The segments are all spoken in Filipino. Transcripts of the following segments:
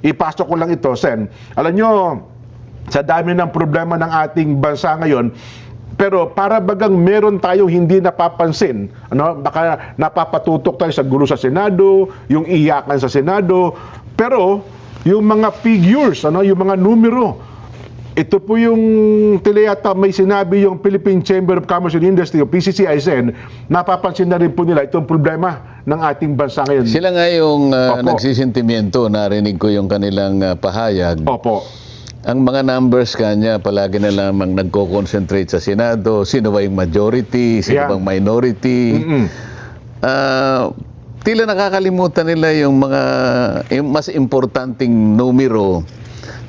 Ipasok ko lang ito, Sen. Alam nyo, sa dami ng problema ng ating bansa ngayon, pero para bagang meron tayong hindi napapansin, baka napapatutok tayo sa gulo sa Senado, yung iyakan sa Senado, pero yung mga figures, yung mga numero, ito po yung tileyata may sinabi yung Philippine Chamber of Commerce and Industry o PCCISN, napapansin na rin po nila itong problema ng ating bansa ngayon. Sila nga yung nagsisintimiento, narinig ko yung kanilang pahayag. Opo. Ang mga numbers kanya, palagi na lamang nagko-concentrate sa Senado, sino ba yung majority, sino bang minority. Tila nakakalimutan nila yung mas importanteng numero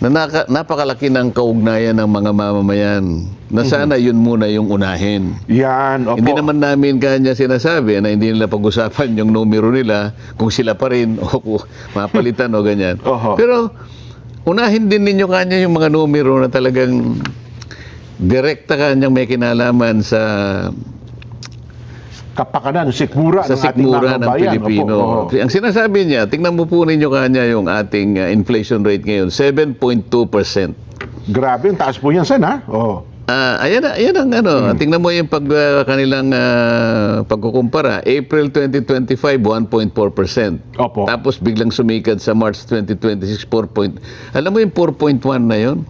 na napakalaki ng kaugnayan ng mga mamamayan na sana yun muna yung unahin. Yan, opo. Hindi naman namin kanya sinasabi na hindi nila pag-usapan yung numero nila kung sila pa rin o mapalitan o ganyan. Pero unahin din ninyo kanya yung mga numero na talagang direkta kanyang may kinalaman sa kapakanan, sikmura sa sikmura ng Pilipino. Ang sinasabi niya, tingnan mo po ninyo kanya yung ating inflation rate ngayon, 7.2%. Grabe, ang taas po yan, Sen, ha? Ayan ang tingnan mo yung kanilang pagkukumpara. April 2025, 1.4%. Opo. Tapos biglang sumikad sa March 2026, 4. Alam mo yung 4.1 na yun?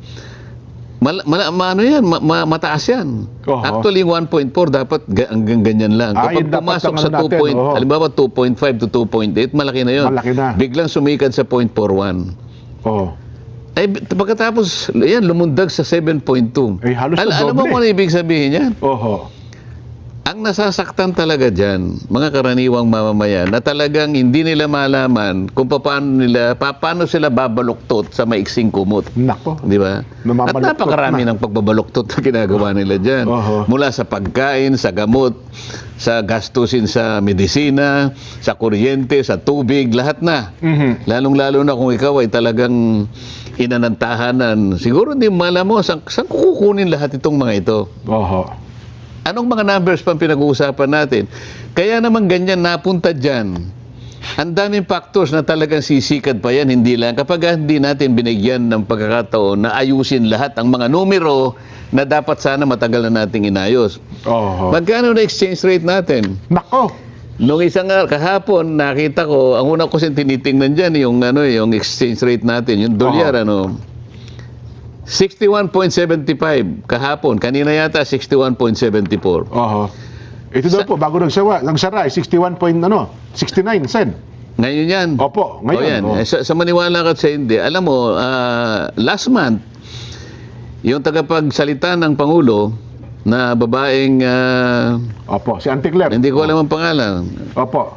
Mataas yan. Actually, 1.4 dapat hanggang ganyan lang. Kapag pumasok sa 2. Halimbawa 2.5 to 2.8, malaki na yun. Malaki na. Biglang sumikad sa 0.41. Ay, pagkatapos, yan, lumundag sa 7.2. Ay, halos na alam mo kung ano ibig sabihin yan? Ang nasasaktan talaga dyan, mga karaniwang mamamayan, na talagang hindi nila malaman kung paano sila babaluktot sa maiksing kumot. Nako. Di ba? At napakarami ng pagbabaluktot na ginagawa nila dyan. Mula sa pagkain, sa gamot, sa gastusin sa medisina, sa kuryente, sa tubig, lahat na. Lalong-lalo na kung ikaw ay talagang inanantahanan. Siguro hindi malam mo, saan kukunin lahat itong mga ito? Anong mga numbers pang pinag-uusapan natin? Kaya naman ganyan napunta dyan. Ang daming factors na talagang sisikad pa yan, hindi lang. Kapag hindi natin binigyan ng pagkakataon na ayusin lahat ang mga numero na dapat sana matagal na nating inayos. Magkano na exchange rate natin? Nako! Nung isang kahapon, nakita ko, ang una ko tinitingnan dyan, yung exchange rate natin, yung dolyar, 61.75 kahapon. Kanina yata 61.74. Ito daw po, bago nagsara, 69, Sen. Ngayon yan. Opo, ngayon. Sa maniwala ka sa hindi, alam mo, last month, yung tagapagsalita ng Pangulo na babaeng... si Auntie Claire. Hindi ko alam ang pangalan.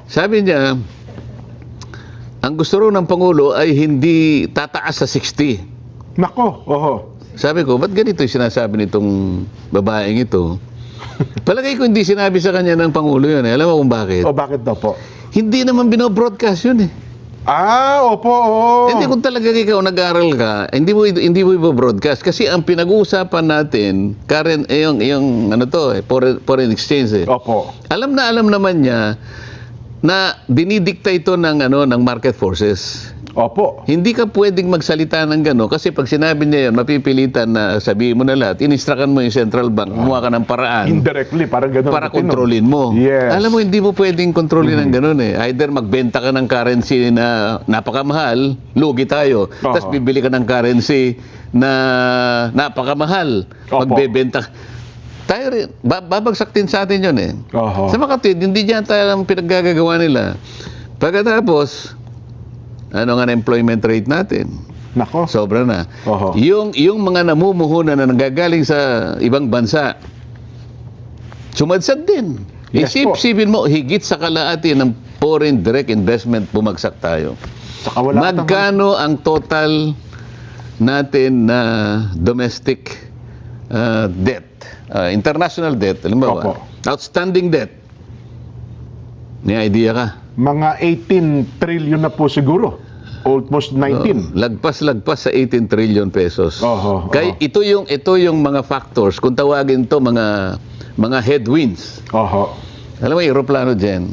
Sabi niya, ang gusto rin ng Pangulo ay hindi tataas sa 60. Nako, Sabi ko, ba't ganito yung sinasabi nitong babaeng ito? Palagay ko hindi sinabi sa kanya ng Pangulo yun. Alam mo kung bakit? Bakit daw po? Hindi naman binobroadcast yun eh. Hindi kung talaga ikaw nag-aral ka, hindi mo i-broadcast. Kasi ang pinag-uusapan natin, current, foreign exchange eh. Alam naman niya na dinidikta ito ng market forces. Hindi ka pwedeng magsalita ng gano'n kasi pag sinabi niya yun, mapipilitan na sabihin mo na lahat, in-instructan mo yung central bank, gumawa ka ng paraan. Indirectly, parang gano'n. Para kontrolin mo. Alam mo, hindi mo pwedeng kontrolin ng gano'n eh. Either magbenta ka ng currency na napakamahal, lugi tayo. Tapos bibili ka ng currency na napakamahal, magbebenta. Tayo rin, babagsak din sa atin yun eh. Sa makatid, hindi dyan tayo ang pinaggagawa nila. Pagkatapos, ano nga na-employment rate natin? Nako. Sobra na. Yung mga namumuhunan na nanggagaling sa ibang bansa, sumadsad din. Isip-sipin mo, higit sa kalahati ng foreign direct investment, bumagsak tayo. Magkano ang total natin na domestic debt? International debt, alam mo ba? Outstanding debt. May idea ka? Mga 18 trillion na po siguro. Almost 19. Lagpas sa 18 trillion pesos. Kaya ito yung mga factors, kung tawagin to mga headwinds. Alam mo, aeroplano dyan.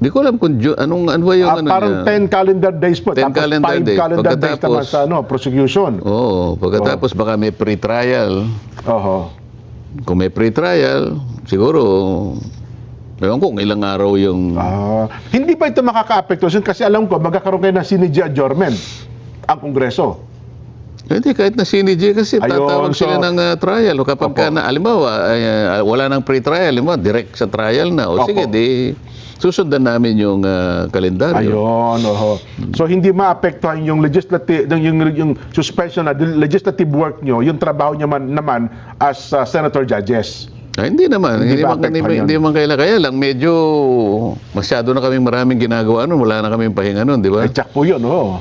Di ko alam kung ano ba yung ano Parang niya. 10 calendar days po. 10 Tapos calendar 5 days. calendar days naman Pagkatapos- sa prosecution. Oo, pagkatapos baka may pre-trial. Oho. Kung may pre-trial, siguro, ewan ko kung ilang araw yung... Hindi ba ito makaka-apekto? Kasi alam ko, magkakaroon kayo ng sinidya adjournment ang Kongreso. Hindi, kahit na sinidya kasi Ayun, tatawag sila so- ng trial. O kapag Opo. halimbawa, wala nang pre-trial, halimbawa, direct sa trial na. O Opo. sige, di susundan namin yung kalendaryo. Ayun, oho. So hindi maapektuhan yung legislative yung suspension na legislative work nyo, yung trabaho nyo naman as senator judges. Hindi naman. Hindi Hindi, ba man, apektuhan yun? hindi man kaya lang medyo masyado na kaming maraming ginagawa nun. Wala na kaming pahinga nun, di ba? Ay, tsak po yun, oh.